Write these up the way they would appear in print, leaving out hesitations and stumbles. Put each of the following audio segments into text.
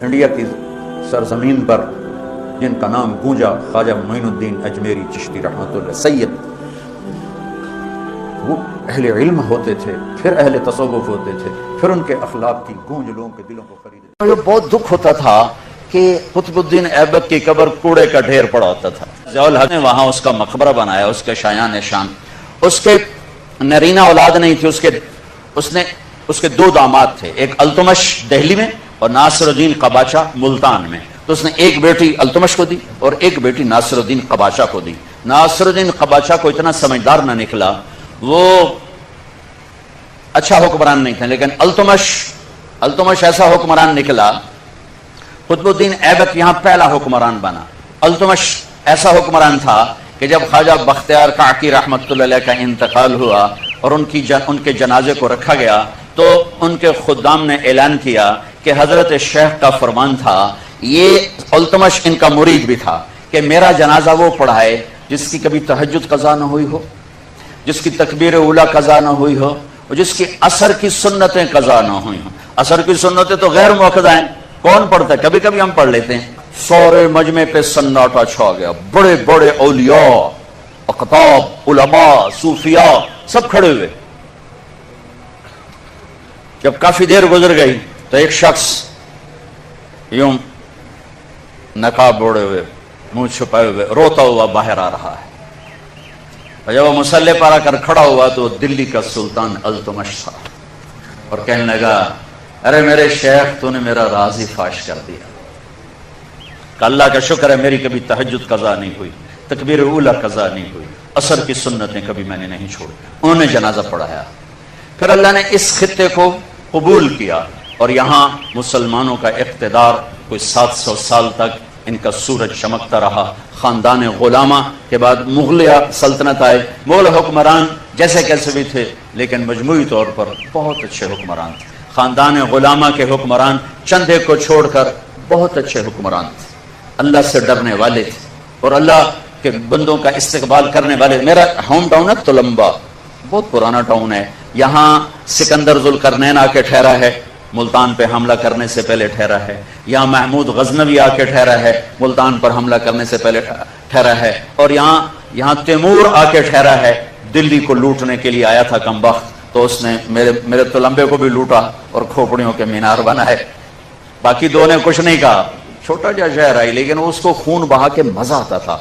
India کی سرزمین پر جن کا نام گونجا، خواجہ معین الدین اجمیری چشتی رحمۃ اللہ سید، وہ اہل علم ہوتے تھے، پھر اہل تصوف ہوتے تھے، پھر ان کے اخلاق کی گونج لوگوں کے دلوں کو خریدے۔ مجھے بہت دکھ ہوتا تھا کہ قطب الدین ایبک کی قبر کوڑے کا ڈھیر پڑا ہوتا تھا۔ ضیاء الحق نے وہاں اس کا مقبرہ بنایا، اس کے شایان شان، اس کے نرینہ اولاد نہیں تھی، اس کے دو داماد تھے، ایک التمش دہلی میں اور ناصر الدین قباچہ ملتان میں۔ تو اس نے ایک بیٹی التمش کو دی اور ایک بیٹی ناصر الدین قباچہ کو دی۔ ناصر الدین قباچہ کو اتنا سمجھدار نہ نکلا، وہ اچھا حکمران نہیں تھے، لیکن التمش ایسا حکمران نکلا۔ قطب الدین ایبک یہاں پہلا حکمران بنا۔ التمش ایسا حکمران تھا کہ جب خواجہ بختیار کاکی رحمۃ اللہ علیہ کا انتقال ہوا اور ان کے جنازے کو رکھا گیا تو ان کے خدام نے اعلان کیا کہ حضرت شیخ کا فرمان تھا، یہ التمش ان کا مرید بھی تھا، کہ میرا جنازہ وہ پڑھائے جس کی کبھی تہجد قضا نہ ہوئی ہو، جس کی تکبیر اولیٰ قضا نہ ہوئی ہو، اور جس کی عصر کی سنتیں قضا نہ ہوئی ہوں۔ عصر کی سنتیں تو غیر موقع ہیں، کون پڑھتا ہے؟ کبھی کبھی ہم پڑھ لیتے ہیں۔ سورے مجمع پہ سناٹا چھا گیا، بڑے بڑے اولیاء، اقطاب، علماء، صوفیاء سب کھڑے ہوئے۔ جب کافی دیر گزر گئی تو ایک شخص یوں نقاب اوڑے ہوئے، منہ چھپائے ہوئے، روتا ہوا باہر آ رہا ہے۔ اور جب وہ مصلی پر آ کر کھڑا ہوا تو دلی کا سلطان التمش تھا، اور کہنے لگا، ارے میرے شیخ، تو نے میرا راز ہی فاش کر دیا کہ اللہ کا شکر ہے میری کبھی تہجد قضا نہیں ہوئی، تکبیر اولیٰ قضا نہیں ہوئی، عصر کی سنتیں کبھی میں نے نہیں چھوڑی۔ انہوں نے جنازہ پڑھایا۔ پھر اللہ نے اس خطے کو قبول کیا اور یہاں مسلمانوں کا اقتدار کوئی 700 سال تک ان کا سورج چمکتا رہا۔ خاندان غلامہ کے بعد مغلیہ سلطنت آئے، مغل حکمران جیسے کیسے بھی تھے لیکن مجموعی طور پر بہت اچھے حکمران تھے۔ خاندان غلامہ کے حکمران چند ایک کو چھوڑ کر بہت اچھے حکمران تھے، اللہ سے ڈرنے والے تھے اور اللہ کے بندوں کا استقبال کرنے والے۔ میرا ہوم ٹاؤن ہے تلمبا، بہت پرانا ٹاؤن ہے، یہاں سکندر ذوالقرنین آ کے ٹھہرا ہے، ملتان پہ حملہ کرنے سے پہلے ٹھہرا ہے۔ یہاں محمود غزنوی آ کے ٹھہرا ہے، ملتان پر حملہ کرنے سے پہلے ٹھہرا ہے۔ اور یہاں تیمور آ کے ٹھہرا ہے، دلی کو لوٹنے کے لیے آیا تھا کمبخت، تو اس نے میرے تلمبے کو بھی لوٹا اور کھوپڑیوں کے مینار بنائے۔ باقی دو نے کچھ نہیں کہا، چھوٹا جا شہر آئی، لیکن اس کو خون بہا کے مزہ آتا تھا۔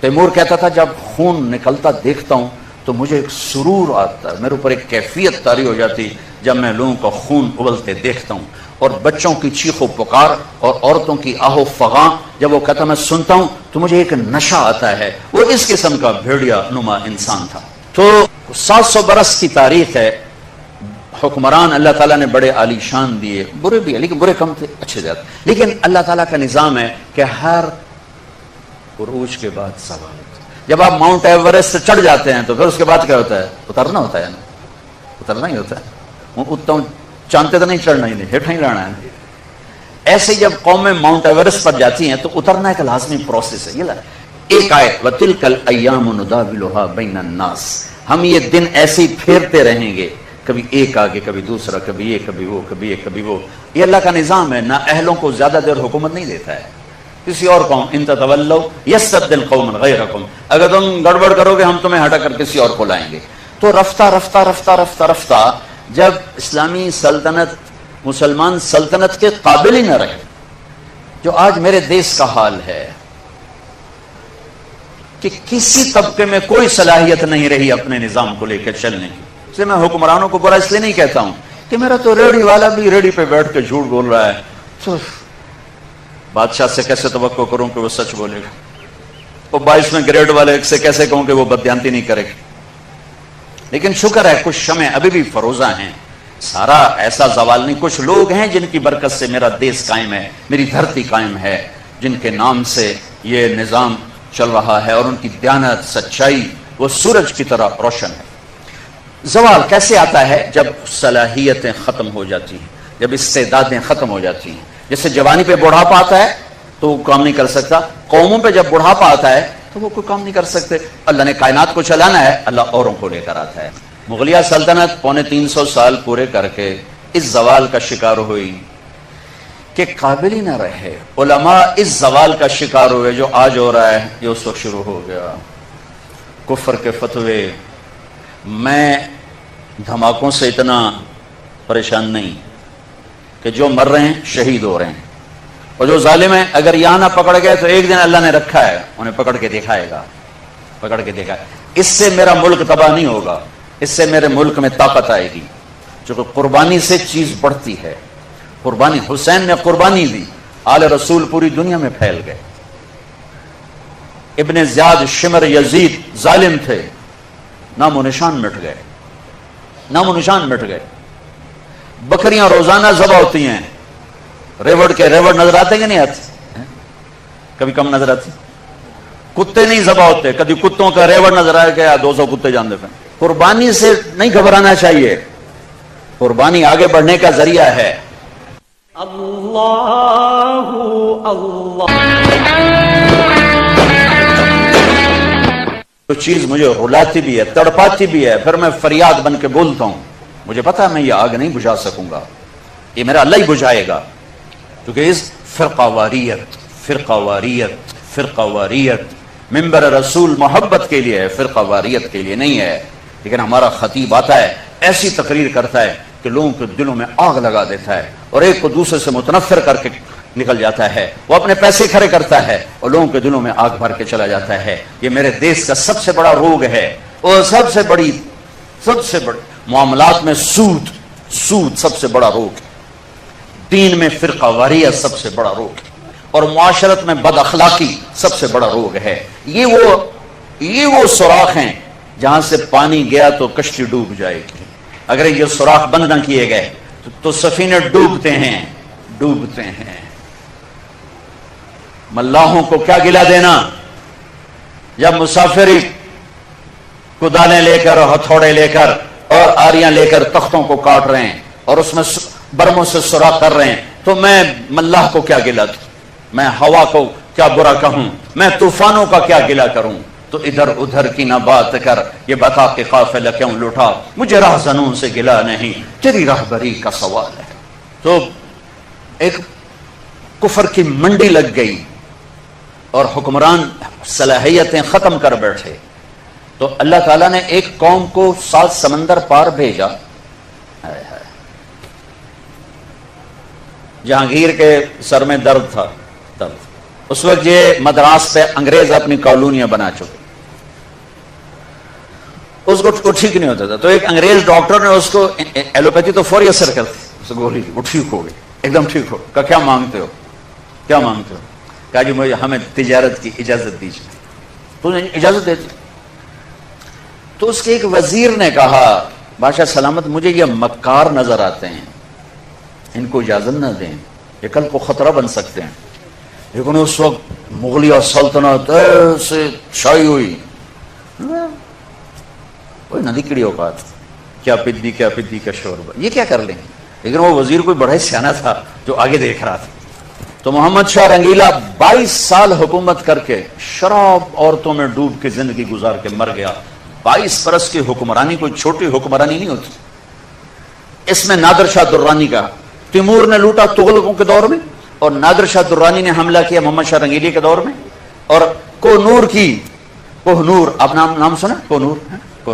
تیمور کہتا تھا، جب خون نکلتا دیکھتا ہوں تو مجھے ایک سرور آتا ہے، میرے اوپر ایک کیفیت طاری ہو جاتی جب میں لوگوں کا خون ابلتے دیکھتا ہوں، اور بچوں کی چیخ و پکار اور عورتوں کی آہ و فغاں جب وہ کہتا میں سنتا ہوں تو مجھے ایک نشہ آتا ہے۔ وہ اس قسم کا بھیڑیا نما انسان تھا۔ تو 700 برس کی تاریخ ہے۔ حکمران اللہ تعالیٰ نے بڑے عالی شان دیے، برے بھی لیکن برے کم تھے، اچھے زیادہ۔ لیکن اللہ تعالیٰ کا نظام ہے کہ ہر عروج کے بعد زوال۔ جب آپ ماؤنٹ ایورسٹ چڑھ جاتے ہیں تو پھر اس کے بعد کیا ہوتا ہے؟ اترنا ہوتا ہے نا، اترنا ہی ہوتا ہے۔ اتنا چاندتے تو نہیں چڑھنا ہی نہیں، ہیٹھا ہی رہنا ہے۔ ایسے جب قومیں ماؤنٹ ایورسٹ پر جاتی ہیں تو اترنا ایک لازمی پروسیس ہے۔ یہ ایک آیت وَتِلْكَ الْأَيَّامُ نُدَاوِلُهَا بَيْنَ النَّاسِ، ہم یہ دن ایسے ہی پھیرتے رہیں گے، کبھی ایک آگے کبھی دوسرا، کبھی یہ کبھی وہ، کبھی یہ کبھی وہ۔ یہ اللہ کا نظام ہے، نہ اہلوں کو زیادہ دیر حکومت نہیں دیتا ہے۔ کسی اور قوم ان تتولوا یستبدل قوما غیرکم، اگر تم گڑبڑ کرو گے ہم تمہیں ہٹا کر کسی اور کو لائیں گے۔ تو رفتہ رفتہ رفتہ رفتہ رفتہ جب اسلامی سلطنت مسلمان سلطنت کے قابل ہی نہ رہے، جو آج میرے دیش کا حال ہے کہ کسی طبقے میں کوئی صلاحیت نہیں رہی اپنے نظام کو لے کر چلنے کی۔ اس لیے میں حکمرانوں کو برا اس لیے نہیں کہتا ہوں کہ میرا تو ریڑھی والا بھی ریڑھی پہ بیٹھ کے جھوٹ بول رہا ہے، تو بادشاہ سے کیسے توقع کروں کہ وہ سچ بولے گا؟ وہ 22ویں گریڈ والے سے کیسے کہوں کہ وہ بددیانتی نہیں کرے گا؟ لیکن شکر ہے کچھ شمع ابھی بھی فروزہ ہیں، سارا ایسا زوال نہیں۔ کچھ لوگ ہیں جن کی برکت سے میرا دیش قائم ہے، میری دھرتی قائم ہے، جن کے نام سے یہ نظام چل رہا ہے، اور ان کی دیانت سچائی وہ سورج کی طرح روشن ہے۔ زوال کیسے آتا ہے؟ جب صلاحیتیں ختم ہو جاتی ہیں، جب استعدادیں ختم ہو جاتی ہیں۔ جیسے جوانی پہ بڑھاپا آتا ہے تو وہ کام نہیں کر سکتا، قوموں پہ جب بڑھاپا آتا ہے تو وہ کوئی کام نہیں کر سکتے۔ اللہ نے کائنات کو چلانا ہے، اللہ اوروں کو لے کر آتا ہے۔ مغلیہ سلطنت 350 سال پورے کر کے اس زوال کا شکار ہوئی کہ قابل ہی نہ رہے. علماء اس زوال کا شکار ہوئے جو آج ہو رہا ہے، یہ اس وقت شروع ہو گیا. کفر کے فتوے. میں دھماکوں سے اتنا پریشان نہیں کہ جو مر رہے ہیں شہید ہو رہے ہیں، اور جو ظالم ہیں اگر یہاں نہ پکڑ گئے تو ایک دن اللہ نے رکھا ہے انہیں پکڑ کے دکھائے گا، پکڑ کے دکھائے. اس سے میرا ملک تباہ نہیں ہوگا، اس سے میرے ملک میں طاقت آئے گی، چونکہ قربانی سے چیز بڑھتی ہے. قربانی، حسین نے قربانی دی، آل رسول پوری دنیا میں پھیل گئے. ابن زیاد، شمر، یزید ظالم تھے، نام و نشان مٹ گئے، نام و نشان مٹ گئے. بکریاں روزانہ ذبح ہوتی ہیں، ریوڑ کے ریوڑ نظر آتے کہ نہیں آتے؟ کبھی کم نظر آتے. کتے نہیں ذبح ہوتے، کبھی کتوں کا ریوڑ نظر آئے کہ 200 کتے جان دے. قربانی سے نہیں گھبرانا چاہیے، قربانی آگے بڑھنے کا ذریعہ ہے. اللہ اللہ. تو چیز مجھے رلاتی بھی ہے، تڑپاتی بھی ہے، پھر میں فریاد بن کے بولتا ہوں. مجھے پتا میں یہ آگ نہیں بجھا سکوں گا، یہ میرا اللہ ہی بجھائے گا، کیونکہ اس فرقہ واریت، فرقہ واریت، فرقہ واریت منبر رسول محبت کے لیے ہے، فرقہ واریت کے لیے نہیں ہے. لیکن ہمارا خطیب آتا ہے، ایسی تقریر کرتا ہے کہ لوگوں کے دلوں میں آگ لگا دیتا ہے، اور ایک کو دوسرے سے متنفر کر کے نکل جاتا ہے. وہ اپنے پیسے کھڑے کرتا ہے اور لوگوں کے دلوں میں آگ بھر کے چلا جاتا ہے. یہ میرے دیش کا سب سے بڑا روگ ہے، اور سب سے بڑی معاملات میں سود سب سے بڑا روگ ہے. دین میں فرقہ واریت سب سے بڑا روگ ہے، اور معاشرت میں بد اخلاقی سب سے بڑا روگ ہے. یہ وہ سوراخ ہیں جہاں سے پانی گیا تو کشتی ڈوب جائے گی. اگر یہ سوراخ بند نہ کیے گئے تو سفینے ڈوبتے ہیں. ملاحوں کو کیا گلا دینا جب مسافری کدالیں لے کر اور ہتھوڑے لے کر اور آریاں لے کر تختوں کو کاٹ رہے ہیں اور اس میں برموں سے سوراخ کر رہے ہیں، تو میں ملاح کو کیا گلا دوں؟ میں ہوا کو کیا برا کہوں؟ میں طوفانوں کا کیا گلا کروں؟ تو ادھر ادھر کی نہ بات کر، یہ بتا کہ قافلہ کیوں لوٹا، مجھے راہزنوں سے گلا نہیں، تیری راہبری کا سوال ہے. تو ایک کفر کی منڈی لگ گئی اور حکمران صلاحیتیں ختم کر بیٹھے. تو اللہ تعالیٰ نے ایک قوم کو 7 سمندر پار بھیجا. جہانگیر کے سر میں درد تھا، اس وقت یہ مدراس پہ انگریز اپنی کالونیاں بنا چکے، اس کو ٹھیک نہیں ہوتا تھا. تو ایک انگریز ڈاکٹر نے اس کو، ایلوپیتھی تو فوری اثر کرتی، اس گولی وہ ٹھیک ہو گئی، ایک دم ٹھیک ہو. کہا کیا مانگتے ہو؟ کہا جی مجھے ہمیں تجارت کی اجازت دیجیے. تو نے اجازت دے دی. تو اس کے ایک وزیر نے کہا بادشاہ سلامت، مجھے یہ مکار نظر آتے ہیں، ان کو اجازت نہ دیں، یہ کل کو خطرہ بن سکتے ہیں. لیکن اس وقت مغلیہ سلطنت ایسے چھائی ہوئی، کوئی ندی کڑی اوقات، کیا پدی کا شوربہ، یہ کیا کر لیں گے. لیکن وہ وزیر کوئی بڑا ہی سیانا تھا جو آگے دیکھ رہا تھا. تو محمد شاہ رنگیلا 22 سال حکومت کر کے شراب عورتوں میں ڈوب کے زندگی گزار کے مر گیا. 22 برس کی حکمرانی کوئی چھوٹی حکمرانی نہیں ہوتی. اس میں نادر شاہ درانی کا، تیمور نے لوٹا تغلقوں کے دور میں، اور نادر شاہ درانی نے حملہ کیا محمد شاہ رنگیلی کے دور میں. اور کوہ نور، آپ نام سنا؟ کوہ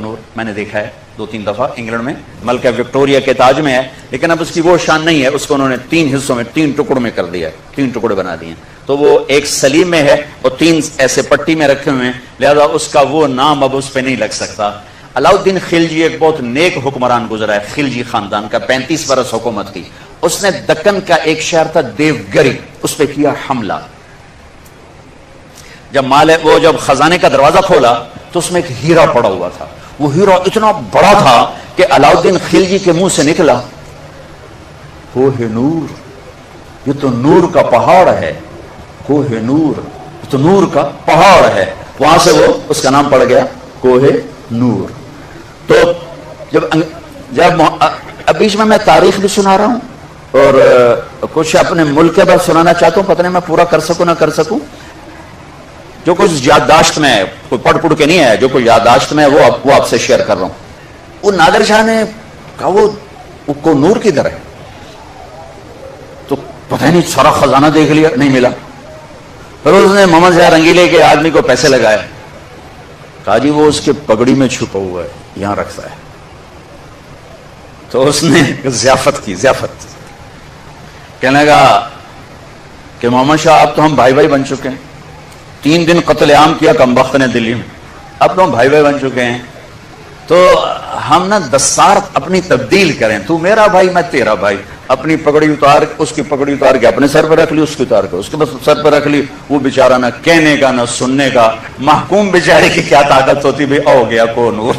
نور میں نے دیکھا ہے 2-3 دفعہ انگلینڈ میں، ملکہ وکٹوریا کے تاج میں ہے، لیکن اب اس کی وہ شان نہیں ہے. اس کو انہوں نے 3 حصوں میں، 3 ٹکڑوں میں کر دیا ہے، 3 ٹکڑے بنا دیے. تو وہ ایک سلیم میں ہے اور 3 ایسے پٹی میں رکھے ہوئے ہیں، لہذا اس کا وہ نام اب اس پہ نہیں لگ سکتا. علاؤالدین خلجی ایک بہت نیک حکمران گزرا ہے، خلجی خاندان کا، 35 برس حکومت کی. اس نے دکن کا ایک شہر تھا دیوگری، اس پہ کیا حملہ. جب خزانے کا دروازہ کھولا تو اس میں ایک ہیرا پڑا ہوا تھا. وہ ہیرا اتنا بڑا تھا کہ علاؤالدین خلجی کے منہ سے نکلا، کوہ نور، یہ تو نور کا پہاڑ ہے، کوہ نور، یہ تو نور کا پہاڑ ہے. وہاں سے وہ اس کا نام پڑ گیا کوہ نور. تو جب بیچ میں تاریخ بھی سنا رہا ہوں اور کچھ اپنے ملک کے بعد سنانا چاہتا ہوں، پتہ نہیں میں پورا کر سکوں نہ کر سکوں. جو کچھ یادداشت میں ہے، کوئی پڑھ کے نہیں ہے، جو کوئی یادداشت میں ہے وہ آپ سے شیئر کر رہا ہوں. وہ نادر شاہ نے کہا وہ نور کدھر ہے؟ تو پتہ نہیں سارا خزانہ دیکھ لیا, نہیں ملا. پھر اس نے محمد ضیاء رنگیلے کے آدمی کو پیسے لگائے, کہا جی وہ اس کے پگڑی میں چھپا ہوا ہے, یہاں رکھتا ہے. تو اس نے ضیافت کی, ضیافت کہنے لگا کہ محمد شاہ اب تو ہم بھائی بھائی بن چکے ہیں, 3 دن قتل عام کیا کمبخت نے دلی میں, اب تو ہم بھائی بھائی بن چکے ہیں, تو ہم نا دستار اپنی تبدیل کریں, تو میرا بھائی میں تیرا بھائی. اپنی پگڑی اتار, اس کی پگڑی اتار کے اپنے سر پہ رکھ لی, اس کی اتار کے اس کے بس سر پہ رکھ لی. وہ بیچارہ نہ کہنے کا نہ سننے کا, محکوم بیچارے کی کیا طاقت ہوتی بھی, او گیا کو نور.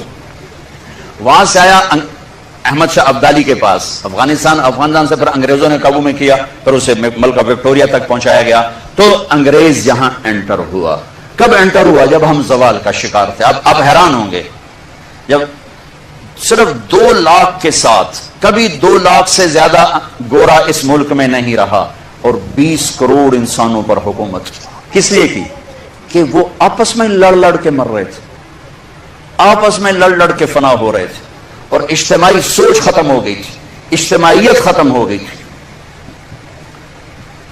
وہاں سے آیا احمد شاہ ابدالی کے پاس, افغانستان سے پھر انگریزوں نے قابو میں کیا, پھر اسے ملکہ وکٹوریہ تک پہنچایا گیا. تو انگریز یہاں انٹر ہوا. کب انٹر ہوا؟ جب ہم زوال کا شکار تھے. اب حیران ہوں گے, جب صرف 2 لاکھ کے ساتھ, کبھی 2 لاکھ سے زیادہ گورا اس ملک میں نہیں رہا, اور 20 کروڑ انسانوں پر حکومت کس لیے کی؟ کہ وہ آپس میں لڑ کے مر رہے تھے, آپس میں لڑ کے فنا ہو رہے تھے, اور اجتماعی سوچ ختم ہو گئی تھی, اجتماعیت ختم ہو گئی تھی.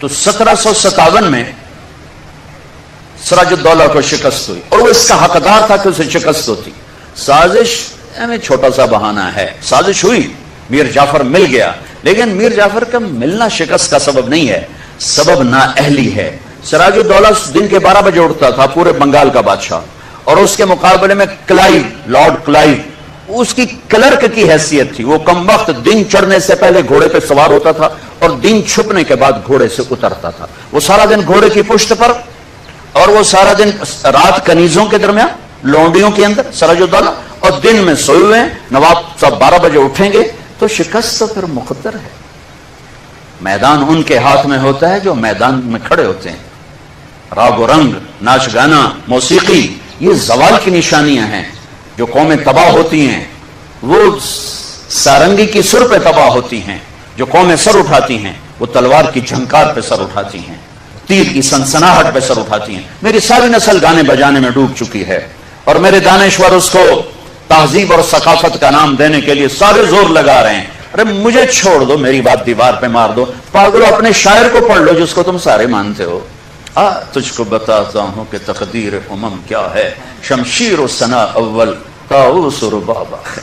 تو 1757 میں سراج الدولہ کو شکست ہوئی, اور وہ اس کا حقدار تھا کہ اسے شکست ہوتی. سازش میں چھوٹا سا بہانہ ہے, سازش ہوئی, میر جعفر مل گیا, لیکن میر جعفر کا ملنا شکست کا سبب نہیں ہے, سبب نااہلی ہے. سراج الدولہ دن کے 12 بجے اٹھتا تھا, پورے بنگال کا بادشاہ, اور اس کے مقابلے میں کلائیو, لارڈ کلائیو, اس کی کلرک کی حیثیت تھی. وہ کم وقت دن چڑھنے سے پہلے گھوڑے پہ سوار ہوتا تھا, اور دن چھپنے کے بعد گھوڑے سے اترتا تھا. وہ سارا دن گھوڑے کی پشت پر, اور وہ سارا دن رات کنیزوں کے درمیان, لونڈیوں کے اندر سراج الدولہ, اور دن میں سوئے ہوئے ہیں. نواب صاحب 12 بجے اٹھیں گے تو شکست تو پھر مقدر ہے. میدان ان کے ہاتھ میں ہوتا ہے جو میدان میں کھڑے ہوتے ہیں. راگ و رنگ, ناچ گانا, موسیقی, یہ زوال کی نشانیاں ہیں. جو قومیں تباہ ہوتی ہیں وہ سارنگی کی سر پہ تباہ ہوتی ہیں. جو قومیں سر اٹھاتی ہیں وہ تلوار کی جھنکار پہ سر اٹھاتی ہیں, تیر کی سنسناہٹ پہ سر اٹھاتی ہیں. میری ساری نسل گانے بجانے میں ڈوب چکی ہے, اور میرے دانشور اس کو تہذیب اور ثقافت کا نام دینے کے لیے سارے زور لگا رہے ہیں. ارے مجھے چھوڑ دو, میری بات دیوار پہ مار دو. پاگلو, اپنے شاعر کو پڑھ لو جس کو تم سارے مانتے ہو. تجھ کو بتاتا ہوں کہ تقدیر امم کیا ہے, شمشیر و ثنا اول طاؤس و رباب آخر.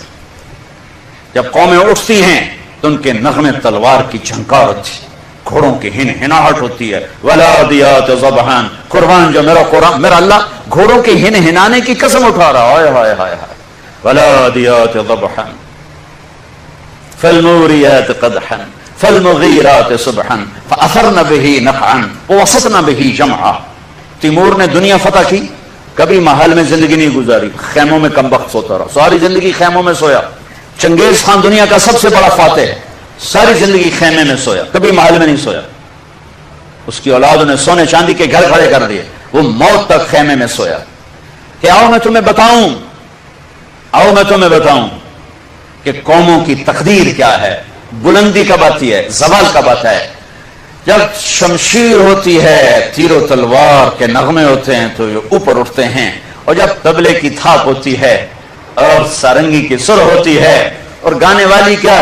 جب قومیں اٹھتی ہیں تو ان کے نغمے تلوار کی جھنکار ہوتی, گھوڑوں کی ہن ہناہٹ ہوتی ہے. ولادیات ذبحان, قربان جو میرا قرآن, میرا اللہ گھوڑوں کی ہن ہنانے کی قسم اٹھا رہا. ہائے ہائے ہائے ہائے. ولادیات ذبحان فالموریات قدحا فالمغیرات صبحا فاثرن به نقعا ووسطن به جمعا. تیمور نے دنیا فتح کی, کبھی محل میں زندگی نہیں گزاری, خیموں میں کم وقت سوتا رہا, ساری زندگی خیموں میں سویا. چنگیز خان دنیا کا سب سے بڑا فاتح ہے, ساری زندگی خیمے میں سویا, کبھی محل میں نہیں سویا. اس کی اولاد نے سونے چاندی کے گھر کھڑے کر دیے, وہ موت تک خیمے میں سویا. کہ آؤ میں تمہیں بتاؤں, آؤ میں تمہیں بتاؤں کہ قوموں کی تقدیر کیا ہے, بلندی کب آتی ہے, زوال کب آتا ہے. جب شمشیر ہوتی ہے, تیر و تلوار کے نغمے ہوتے ہیں تو یہ اوپر اٹھتے ہیں, اور جب طبلے کی تھاپ ہوتی ہے اور سارنگی کی سر ہوتی ہے اور گانے والی کیا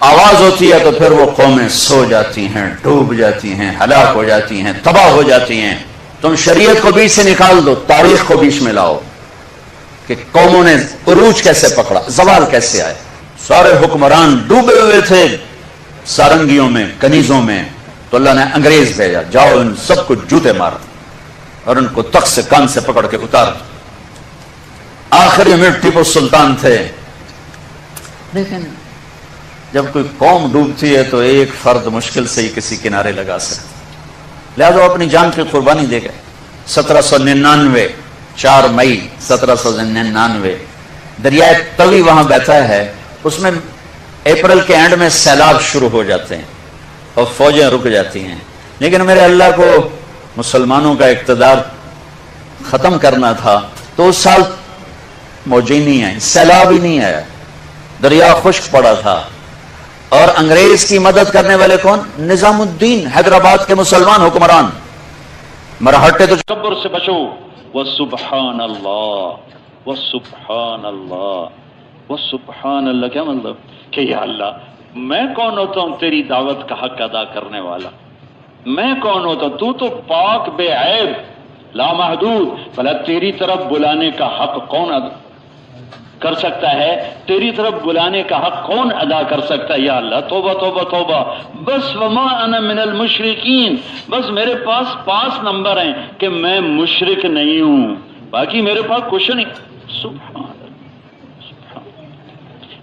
آواز ہوتی ہے, تو پھر وہ قومیں سو جاتی ہیں, ڈوب جاتی ہیں, ہلاک ہو جاتی ہیں, تباہ ہو جاتی ہیں. تم شریعت کو بیچ سے نکال دو, تاریخ کو بیچ میں لاؤ کہ قوموں نے عروج کیسے پکڑا, زوال کیسے آئے. سارے حکمران ڈوبے ہوئے تھے سارنگیوں میں, کنیزوں میں, تو اللہ نے انگریز بھیجا, جاؤ ان سب کو جوتے مارو اور ان کو تخت سے کان سے پکڑ کے اتار دو. آخری میں ٹیپو سلطان تھے. لیکن جب کوئی قوم ڈوبتی ہے تو ایک فرد مشکل سے ہی کسی کنارے لگا سکتا, لہذا اپنی جان کی قربانی دے گئے. 1799 4 مئی 1799 دریائے توی وہاں بہتا ہے, اس میں اپریل کے اینڈ میں سیلاب شروع ہو جاتے ہیں اور فوجیں رک جاتی ہیں. لیکن میرے اللہ کو مسلمانوں کا اقتدار ختم کرنا تھا, تو اس سال موجیں نہیں آئی, سیلاب ہی نہیں آیا, دریا خشک پڑا تھا. اور انگریز کی مدد کرنے والے کون؟ نظام الدین, حیدرآباد کے مسلمان حکمران. مرہٹے تو تکبر سے بچو. وسبحان اللہ وسبحان اللہ وسبحان اللہ. کیا مطلب کہ یا اللہ میں کون ہوتا ہوں تیری دعوت کا حق ادا کرنے والا, میں کون ہوتا؟ تو پاک بے عیب لامحدود، بھلا تیری طرف بلانے کا حق کون کر سکتا ہے؟ تیری طرف بلانے کا حق کون ادا کر سکتا ہے؟ یا اللہ توبہ توبہ توبہ، بس وما انا من المشرکین، بس میرے پاس 5 نمبر ہیں کہ میں مشرک نہیں ہوں، باقی میرے پاس کچھ نہیں۔ سبحان اللہ۔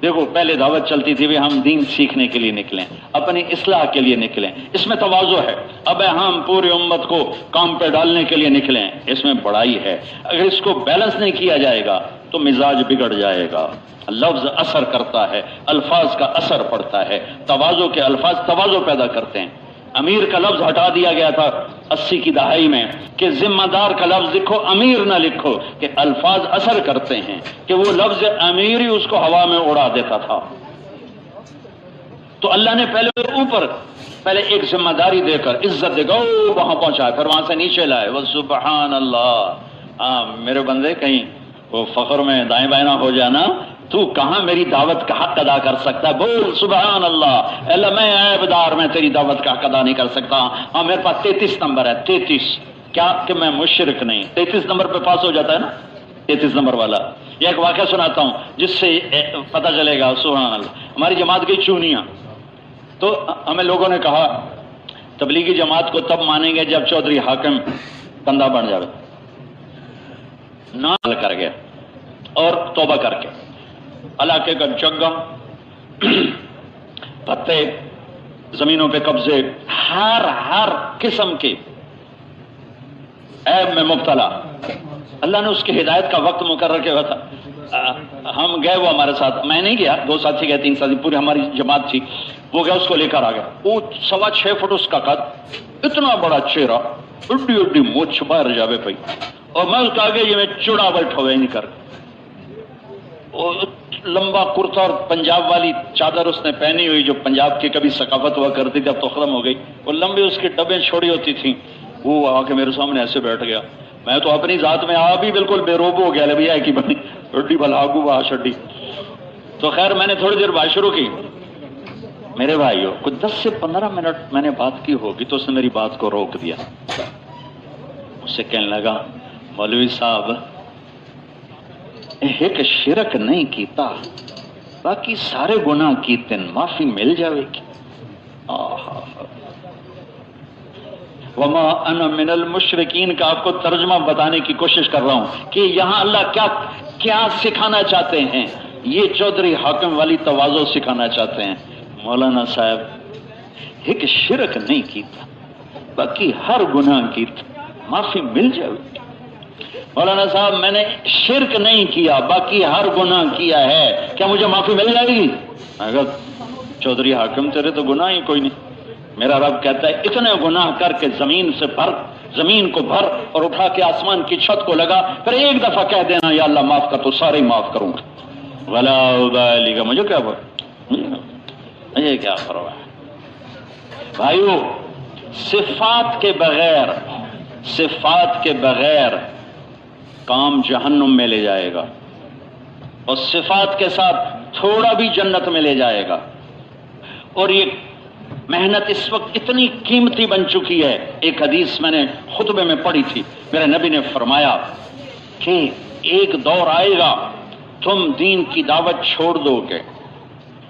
دیکھو پہلے دعوت چلتی تھی ہم دین سیکھنے کے لیے نکلیں، اپنی اصلاح کے لیے نکلیں، اس میں تواضع ہے۔ اب ہم پوری امت کو کام پہ ڈالنے کے لیے نکلیں، اس میں بڑائی ہے۔ اگر اس کو بیلنس نہیں کیا جائے گا تو مزاج بگڑ جائے گا۔ لفظ اثر کرتا ہے، الفاظ کا اثر پڑتا ہے، تواضع کے الفاظ تواضع پیدا کرتے ہیں۔ امیر کا لفظ ہٹا دیا گیا تھا 80 کی دہائی میں کہ ذمہ دار کا لفظ لکھو، امیر نہ لکھو، کہ الفاظ اثر کرتے ہیں، کہ وہ لفظ امیر ہی اس کو ہوا میں اڑا دیتا تھا۔ تو اللہ نے پہلے ایک ذمہ داری دے کر عزت دے کر وہاں پہنچا، پھر وہاں سے نیچے لائے۔ وہ سبحان اللہ۔ میرے بندے کہیں وہ فخر میں دائیں بائیں نہ ہو جانا، تو کہاں میری دعوت کا حق ادا کر سکتا ہے؟ بول سبحان اللہ۔ اللہ میں عیبدار، میں تیری دعوت کا حق ادا نہیں کر سکتا۔ ہاں میرے پاس 33 نمبر ہے، 33 کیا کہ میں مشرک نہیں۔ 33 نمبر پہ پاس ہو جاتا ہے نا، 33 نمبر والا۔ یہ ایک واقعہ سناتا ہوں جس سے پتہ چلے گا سبحان اللہ۔ ہماری جماعت گئی چونیاں، تو ہمیں لوگوں نے کہا تبلیغی جماعت کو تب مانیں گے جب چودھری حاکم بندہ بن جائے۔ نہ کر گئے اور توبہ کر کے علاقے کا جگہ پتے، زمینوں پہ قبضے، ہر قسم کے عیب میں مبتلا۔ اللہ نے اس کی ہدایت کا وقت مقرر کیا تھا۔ ہم گئے، وہ ہمارے ساتھ، میں نہیں گیا، 2 ساتھی گئے، 3 ساتھی، پوری ہماری جماعت تھی۔ وہ گیا، اس کو لے کر آ گیا۔ وہ 6.25 فٹ اس کا قد، اتنا بڑا چہرہ، اڈی اڈی مونچھ باہر جاوے پئی، اور میں اس کا آگے یہ میں چڑا بیٹھا ہوئے نہیں کر، لمبا کرتا اور پنجاب والی چادر اس نے پہنی ہوئی جو پنجاب کی کبھی ثقافت ہوا کرتی تھی، اب تو ختم ہو گئی۔ وہ لمبی اس کی ڈبیں چھوڑی ہوتی تھیں۔ وہ آ کے میرے سامنے ایسے بیٹھ گیا، میں تو اپنی ذات میں بھی بالکل بے روب ہو گیا، لبیا کی بنی اڈی بلاگو وا شڈی۔ تو خیر میں نے تھوڑی دیر بات شروع کی۔ میرے بھائیو کچھ 10 سے 15 منٹ میں نے بات کی ہوگی تو اس نے میری بات کو روک دیا۔ اسے کہنے لگا مولوی صاحب ایک شرک نہیں کیتا، باقی سارے گناہ کیتے، معافی مل جاوے گی۔ وما انا من المشرکین کا آپ کو ترجمہ بتانے کی کوشش کر رہا ہوں کہ یہاں اللہ کیا سکھانا چاہتے ہیں۔ یہ چودھری حاکم والی تواضع سکھانا چاہتے ہیں۔ مولانا صاحب ایک شرک نہیں کیتا، باقی ہر گناہ کیتا، معافی مل جائے گی۔ مولانا صاحب میں نے شرک نہیں کیا، باقی ہر گناہ کیا ہے، کیا مجھے معافی مل جائے گی؟ اگر چودھری حاکم تیرے تو گناہ ہی کوئی نہیں۔ میرا رب کہتا ہے اتنے گناہ کر کے زمین کو بھر اور اٹھا کے آسمان کی چھت کو لگا، پھر ایک دفعہ کہہ دینا یا اللہ معاف کر، تو سارے ہی معاف کروں گا۔ ولا ابالی گا، مجھے کیا پرواہ ہے۔ بھائیو صفات کے بغیر کام جہنم میں لے جائے گا، اور صفات کے ساتھ تھوڑا بھی جنت میں لے جائے گا۔ اور یہ محنت اس وقت اتنی قیمتی بن چکی ہے۔ ایک حدیث میں نے خطبے میں پڑھی تھی، میرے نبی نے فرمایا کہ ایک دور آئے گا تم دین کی دعوت چھوڑ دو گے،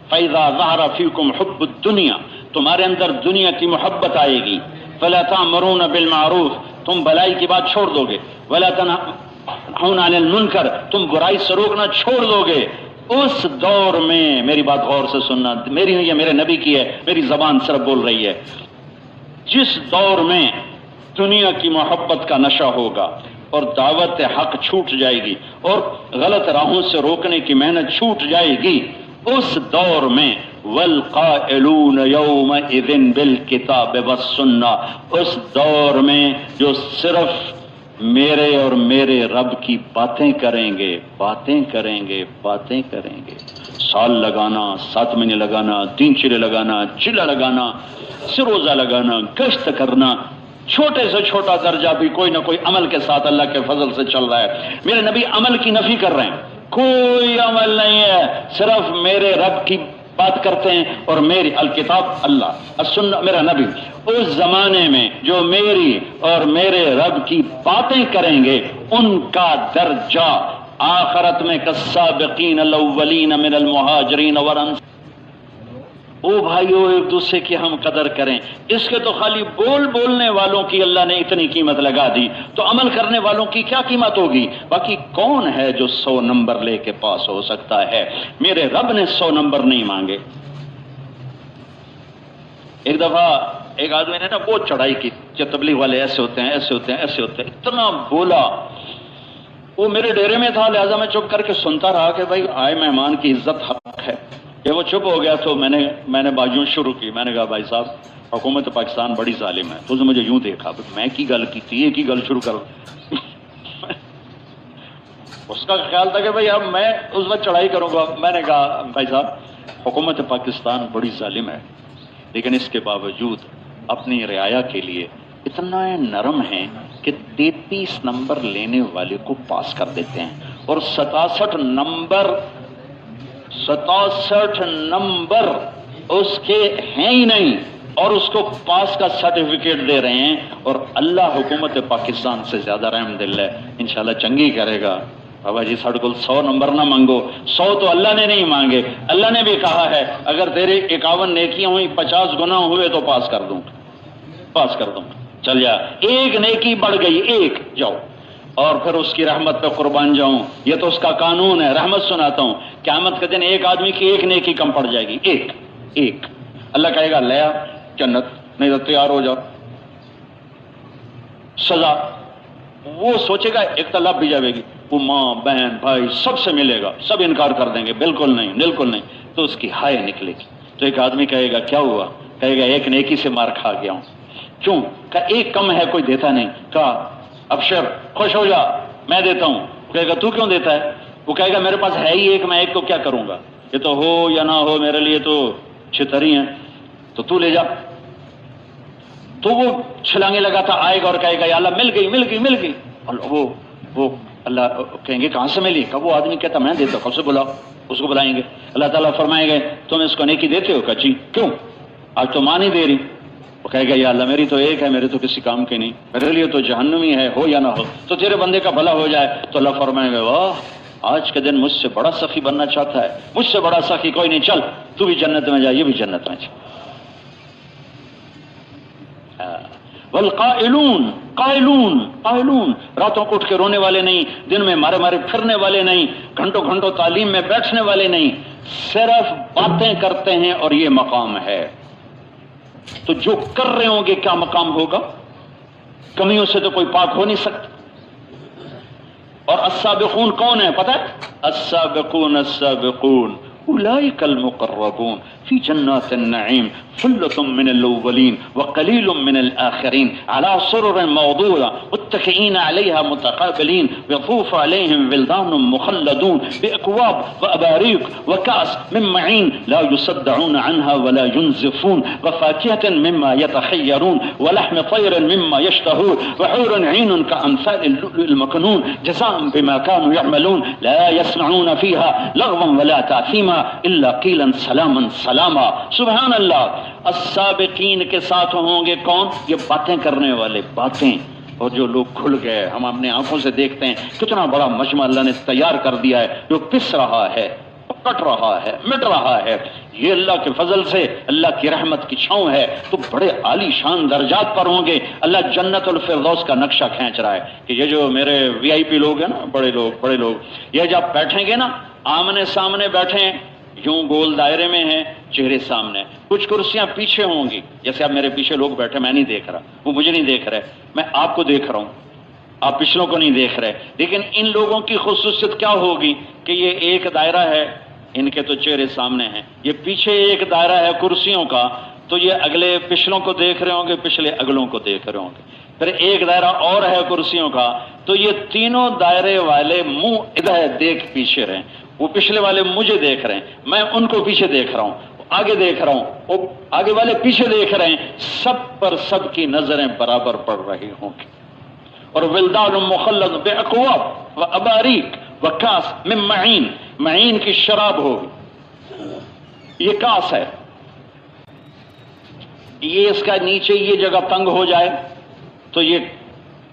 فَإِذَا ظَهَرَ فِيكُمْ حُبُّ الدُّنْيَا، تمہارے اندر دنیا کی محبت آئے گی، فَلَا تَأْمُرُونَ بِالْمَعْرُوفِ، تم بھلائی کی بات چھوڑ دو گے، وَلَا تَنْهُونَ عَنِ الْمُنْكَرِ، تم برائی سے روکنا چھوڑ دو گے۔ اس دور میں میری بات غور سے سننا، میری نہیں ہے، میرے نبی کی ہے، میری زبان صرف بول رہی ہے، جس دور میں دنیا کی محبت کا نشہ ہوگا اور دعوت حق چھوٹ جائے گی اور غلط راہوں سے روکنے کی محنت چھوٹ جائے گی، اس دور میں والقائلون یومئذ بالکتاب والسنہ، اس دور میں جو صرف میرے اور میرے رب کی باتیں کریں گے، سال لگانا، 7 مہینے لگانا، 3 چلے لگانا، چلا لگانا، سروزہ لگانا، گشت کرنا، چھوٹے سے چھوٹا درجہ بھی کوئی نہ کوئی عمل کے ساتھ اللہ کے فضل سے چل رہا ہے۔ میرے نبی عمل کی نفی کر رہے ہیں، کوئی عمل نہیں ہے، صرف میرے رب کی بات کرتے ہیں اور میری الکتاب اللہ، السنہ میرا نبی، اس زمانے میں جو میری اور میرے رب کی باتیں کریں گے ان کا درجہ آخرت میں کالسابقین الاولین من المہاجرین والانصار۔ او بھائیو، ایک دوسرے کی ہم قدر کریں۔ اس کے تو خالی بولنے والوں کی اللہ نے اتنی قیمت لگا دی، تو عمل کرنے والوں کی کیا قیمت ہوگی؟ باقی کون ہے جو 100 نمبر لے کے پاس ہو سکتا ہے؟ میرے رب نے 100 نمبر نہیں مانگے۔ ایک دفعہ ایک آدمی نے نا بہت چڑھائی کی کہ تبلیغ والے ایسے ہوتے ہیں، ایسے ہوتے ہیں، ایسے ہوتے ہیں، اتنا بولا۔ وہ میرے ڈیرے میں تھا، لہذا میں چپ کر کے سنتا رہا کہ بھائی آئے مہمان کی عزت حق ہے۔ جب وہ چپ ہو گیا تو میں نے بازیوں شروع کی۔ میں نے کہا بھائی صاحب، حکومت پاکستان بڑی ظالم ہے۔ تو اس نے مجھے یوں دیکھا، میں کی گل کی تھی، ایک ہی گل شروع کروں۔ اس کا خیال تھا کہ بھائی اب میں اس وقت چڑھائی کروں گا۔ میں نے کہا بھائی صاحب، حکومت پاکستان بڑی ظالم ہے، لیکن اس کے باوجود اپنی رعایا کے لیے اتنا نرم ہیں کہ 33 نمبر لینے والے کو پاس کر دیتے ہیں، اور 67 نمبر اس کے ہیں ہی نہیں، اور اس کو پاس کا سرٹیفکیٹ دے رہے ہیں۔ اور اللہ حکومت پاکستان سے زیادہ رحم دل ہے، انشاءاللہ چنگی کرے گا۔ بابا جی ساڑھے کو 100 نمبر نہ مانگو، 100 تو اللہ نے نہیں مانگے۔ اللہ نے بھی کہا ہے اگر تیرے 51 نیکیاں ہوئی، 50 گناہ ہوئے تو پاس کر دوں، پاس کر دوں۔ چل جا، ایک نیکی بڑھ گئی، ایک جاؤ، اور پھر اس کی رحمت پہ قربان جاؤں۔ یہ تو اس کا قانون ہے۔ رحمت سناتا ہوں، قیامت کے دن ایک آدمی کی ایک نیکی کم پڑ جائے گی، ایک۔ اللہ کہے گا لیا جنت، نہیں تو تیار ہو جاؤ، سزا۔ وہ سوچے گا ایک تو لب بھی جائے گی، وہ ماں بہن بھائی سب سے ملے گا، سب انکار کر دیں گے، بالکل نہیں، بالکل نہیں۔ تو اس کی ہائے نکلے گی۔ تو ایک آدمی کہے گا کیا ہوا؟ کہے گا ایک نیکی سے مار کھا گیا ہوں۔ کیوں؟ کہ ایک کم ہے، کوئی دیتا نہیں۔ کہا ابشر، خوش ہو جا، میں دیتا ہوں۔ کہے گا تو کیوں دیتا ہے؟ وہ کہے گا میرے پاس ہے ہی ایک، میں ایک کو کیا کروں گا؟ یہ تو ہو یا نہ ہو میرے لیے تو چھتری ہیں، تو لے جا۔ تو وہ چھلانگے لگا تھا، آئے گا اور کہے گا یا اللہ مل گئی، مل گئی، مل گئی۔ اور وہ اللہ کہیں گے کہاں سے ملی؟ کہ وہ آدمی کہتا میں دیتا ہوں، کب سے بلاؤ؟ اس کو بلائیں گے، اللہ تعالیٰ فرمائیں گے تم اس کو نیکی دیتے ہو؟ کہ جی۔ کیوں؟ آج تو ماں نہیں دے رہی۔ وہ کہے گا یا اللہ میری تو ایک ہے، میرے تو کسی کام کی نہیں، میرے لیے تو جہنمی ہے، ہو یا نہ ہو، تو تیرے بندے کا بھلا ہو جائے۔ تو اللہ فرمائیں گے واہ، آج کے دن مجھ سے بڑا سخی بننا چاہتا ہے، مجھ سے بڑا سخی کوئی نہیں، چل تو بھی جنت میں جا، یہ بھی جنت میں جا۔ والقائلون، قائلون، راتوں کو اٹھ کے رونے والے نہیں، دن میں مارے مارے پھرنے والے نہیں، گھنٹوں گھنٹوں تعلیم میں بیٹھنے والے نہیں، صرف باتیں کرتے ہیں، اور یہ مقام ہے۔ تو جو کر رہے ہوں گے کیا مقام ہوگا؟ کمیوں سے تو کوئی پاک ہو نہیں سکتا۔ اور السابقون کون ہے پتہ ہے؟ السابقون اولئک المقربون فی جنات النعیم ثلۃ من الاولین وقلیل من الآخرین علی سرر موضونہ متکئین علیہا متقابلین یطوف علیہم ولدان مخلدون باکواب واباریق وکأس من معین لا یصدعون عنها ولا ينزفون وفاکہۃ مما یتخیرون ولحم طیر مما یشتہون وحور عین کامثال اللؤلؤ المكنون جزاء بما كانوا يعملون لا يسمعون فيها لغوا ولا تأثیما الا قیلا سلاما سلاما۔ سبحان اللہ۔ السابقین کے ساتھ ہوں گے کون؟ یہ باتیں کرنے والے، باتیں۔ اور جو لوگ کھل گئے، ہم اپنے آنکھوں سے دیکھتے ہیں کتنا بڑا مجمع اللہ نے تیار کر دیا ہے، جو پس رہا ہے، کٹ رہا ہے، مٹ رہا ہے۔ یہ اللہ کے فضل سے، اللہ کی رحمت کی چھاؤں ہے، تو بڑے عالی شان درجات پر ہوں گے۔ اللہ جنت الفردوس کا نقشہ کھینچ رہا ہے کہ یہ جو میرے VIP لوگ ہیں نا، بڑے لوگ، یہ جب بیٹھیں گے نا، آمنے سامنے بیٹھیں، یوں گول دائرے میں ہیں، چہرے سامنے، کچھ کرسیاں پیچھے ہوں گی، جیسے اب میرے پیچھے لوگ بیٹھے، میں نہیں دیکھ رہا، وہ مجھے نہیں دیکھ رہے، میں آپ کو دیکھ رہا ہوں، آپ پچھلوں کو نہیں دیکھ رہے۔ لیکن ان لوگوں کی خصوصیت کیا ہوگی کہ یہ ایک دائرہ ہے، ان کے تو چہرے سامنے ہیں، یہ پیچھے ایک دائرہ ہے کرسیوں کا، تو یہ اگلے پچھلوں کو دیکھ رہے ہوں گے، پچھلے اگلوں کو دیکھ رہے ہوں گے، پھر ایک دائرہ اور ہے کرسیوں کا، تو یہ تینوں دائرے والے منہ ادھر دیکھ پیچھے رہیں، وہ پچھلے والے مجھے دیکھ رہے ہیں، میں ان کو پیچھے دیکھ رہا ہوں، آگے دیکھ رہا ہوں، وہ آگے والے پیچھے دیکھ رہے ہیں، سب پر سب کی نظریں برابر پڑ رہی ہوں گی۔ اور ولدان مخلد باکواب واباریق وکاس من معین، معین کی شراب ہوگی، یہ کاس ہے، یہ اس کا نیچے یہ جگہ تنگ ہو جائے تو یہ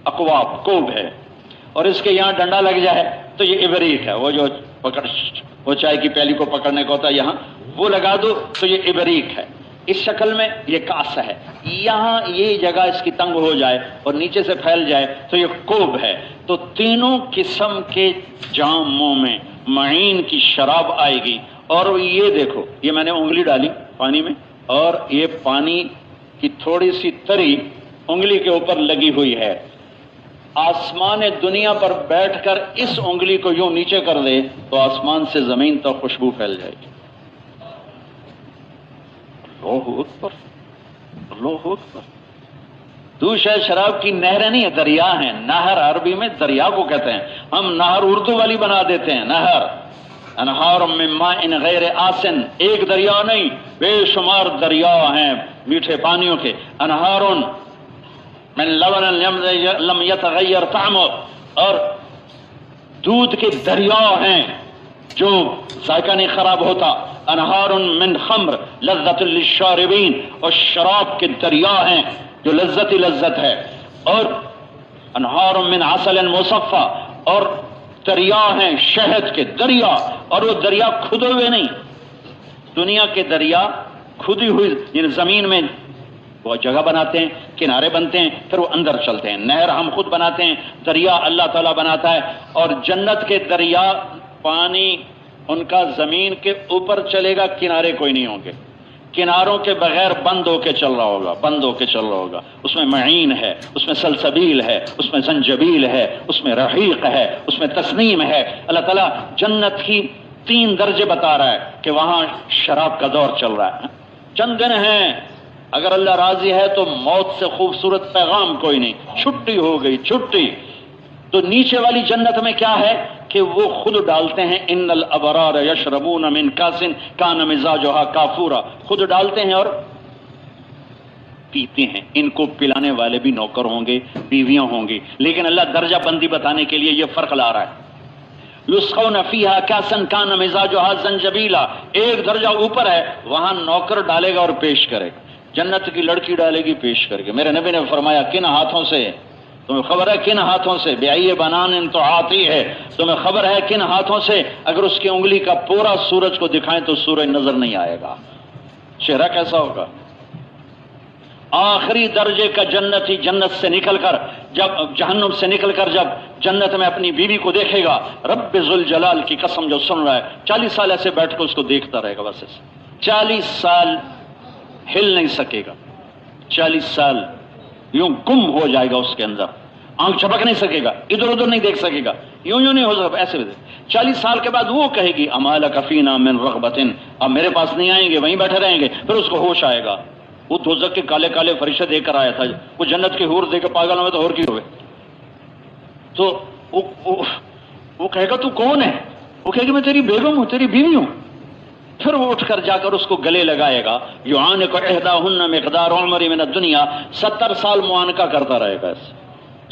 اقواب کوب ہے، اور اس کے یہاں ڈنڈا لگ جائے تو یہ ابریق ہے، وہ جو وہ چائے کی پیالی کو پکڑنے کا ہوتا ہے یہاں وہ لگا دو تو یہ ابریق ہے، اس شکل میں یہ کاس ہے، یہاں یہ جگہ اس کی تنگ ہو جائے اور نیچے سے پھیل جائے تو یہ کوب ہے۔ تو تینوں قسم کے جاموں میں معین کی شراب آئے گی، اور یہ دیکھو یہ میں نے انگلی ڈالی پانی میں اور یہ پانی کی تھوڑی سی تری انگلی کے اوپر لگی ہوئی ہے، آسمان دنیا پر بیٹھ کر اس انگلی کو یوں نیچے کر دے تو آسمان سے زمین تک خوشبو پھیل جائے گی۔ اللہ اکبر، اللہ اکبر۔ دوسرا شراب کی نہریں نہیں ہے، دریا ہیں۔ نہر عربی میں دریا کو کہتے ہیں، ہم نہر اردو والی بنا دیتے ہیں نہر۔ انہار من ماء غیر آسن، ایک دریا نہیں بے شمار دریا ہیں میٹھے پانیوں کے۔ انہار من لبن لم یتغیر طعمہ، اور دودھ کے دریا ہیں جو ذائقہ نہیں خراب ہوتا۔ انہار من خمر لذت للشاربین، اور شراب کے دریا ہیں جو لذت ہی لذت ہے۔ اور انہار من عسل مصفى، اور دریا ہیں شہد کے دریا، اور وہ دریا کھدے ہوئے نہیں، دنیا کے دریا کھدی ہوئی یعنی زمین میں وہ جگہ بناتے ہیں، کنارے بنتے ہیں، پھر وہ اندر چلتے ہیں۔ نہر ہم خود بناتے ہیں، دریا اللہ تعالیٰ بناتا ہے۔ اور جنت کے دریا پانی ان کا زمین کے اوپر چلے گا، کنارے کوئی نہیں ہوں گے، کناروں کے بغیر بند ہو کے چل رہا ہوگا، بند ہو کے چل رہا ہوگا۔ اس میں معین ہے، اس میں سلسبیل ہے، اس میں زنجبیل ہے، اس میں رحیق ہے، اس میں تسنیم ہے۔ اللہ تعالیٰ جنت کی 3 درجے بتا رہا ہے کہ وہاں شراب کا دور چل رہا ہے۔ چند دن ہیں، اگر اللہ راضی ہے تو موت سے خوبصورت پیغام کوئی نہیں، چھٹی ہو گئی، چھٹی۔ تو نیچے والی جنت میں کیا ہے کہ وہ خود ڈالتے ہیں، ان الابرار یشربون من کاس کان مزاجها کافورا، خود ڈالتے ہیں اور پیتے ہیں۔ ان کو پلانے والے بھی نوکر ہوں گے، بیویاں ہوں گی، لیکن اللہ درجہ بندی بتانے کے لیے یہ فرق لا رہا ہے۔ یسقون فیہا کاسا کان مزاجها زنجبیلا، ایک درجہ اوپر ہے، وہاں نوکر ڈالے گا اور پیش کرے گا، جنت کی لڑکی ڈالے گی پیش کر کے۔ میرے نبی نے فرمایا کن ہاتھوں سے، تمہیں خبر ہے کن ہاتھوں سے، بیائی بنان تو آتی ہے، تمہیں خبر ہے کن ہاتھوں سے، اگر اس کی انگلی کا پورا سورج کو دکھائیں تو سورج نظر نہیں آئے گا، چہرہ کیسا ہوگا۔ آخری درجے کا جنتی جنت سے نکل کر جب جہنم سے نکل کر جب جنت میں اپنی بیوی کو دیکھے گا، رب ذوالجلال کی قسم جو سن رہا ہے، 40 سال ایسے بیٹھ کر اس کو دیکھتا رہے گا، بس ایسے 40 سال ہل نہیں سکے گا، 40 سال یوں گم ہو جائے گا اس کے اندر، آنکھ جھپک نہیں سکے گا، ادھر ادھر نہیں دیکھ سکے گا، یوں نہیں ہو سکتا، ایسے 40 سال کے بعد وہ کہے گی اما لک فینا من رغبۃ، اب میرے پاس نہیں آئیں گے، وہیں بیٹھے رہیں گے۔ پھر اس کو ہوش آئے گا، وہ دوزخ کے کالے کالے فرشتے دے کر آیا تھا، وہ جنت کے حور دے کے پاگل ہوئے تو اور کی ہوئے، تو وہ کہے گا تو کون ہے؟ وہ کہے گا میں تیری بیگم ہوں، تیری بیوی ہوں۔ پھر وہ اٹھ کر جا کر اس کو گلے لگائے گا، یعانق احداہن مقدار عمر من الدنیا، 70 سال معانقہ کرتا رہے گا،